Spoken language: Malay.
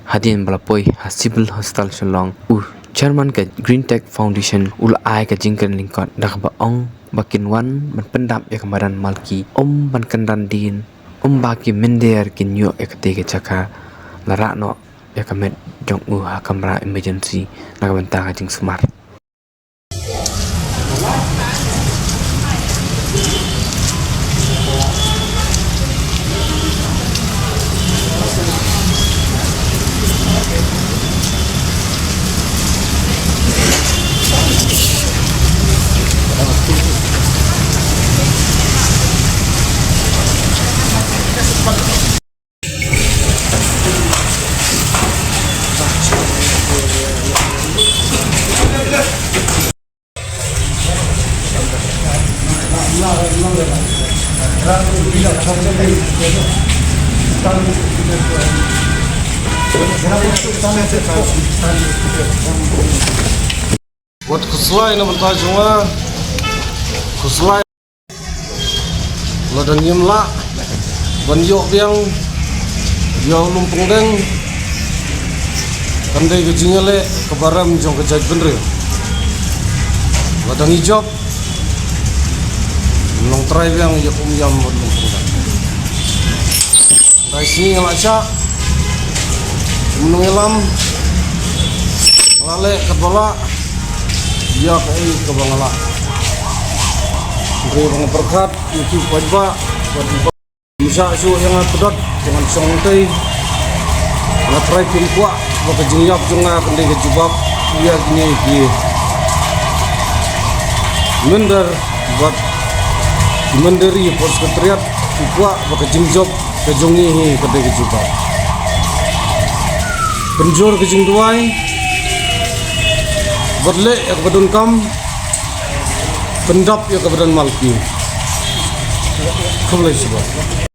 Hadin balapoi Civil Hospital Shillong Chairman ke Green Tech Foundation ai ke jingkan lingkot dak ba ong bakin wan man pendap ya kemaran malki ban kendan din baki mender kin yo ekte ke chaka lara no ya kamet jong ha kamera emergency nak benta ka jing smart. Buat kuslai na banta junga kuslai ladan yemla ban yok biang yo lumpung deng kandai gejingale kebaram jong kejait benre ladan hijab long trai biang yok yam lumpung deng dai sini ngalaca menungelam ngale kepala ya kai ke bangala beri bang berkat itu wajba bisa su yang pedot dengan songtai ngatrai tim kuat baka jingyap junga kende ke jubab iya gini ki mender buat menderi pos ketriat kuat baka jingjob ke jongi kende ke jubab penjur ke jingduai berle ya kebadan kam pendap ya kebadan malki kembali sebab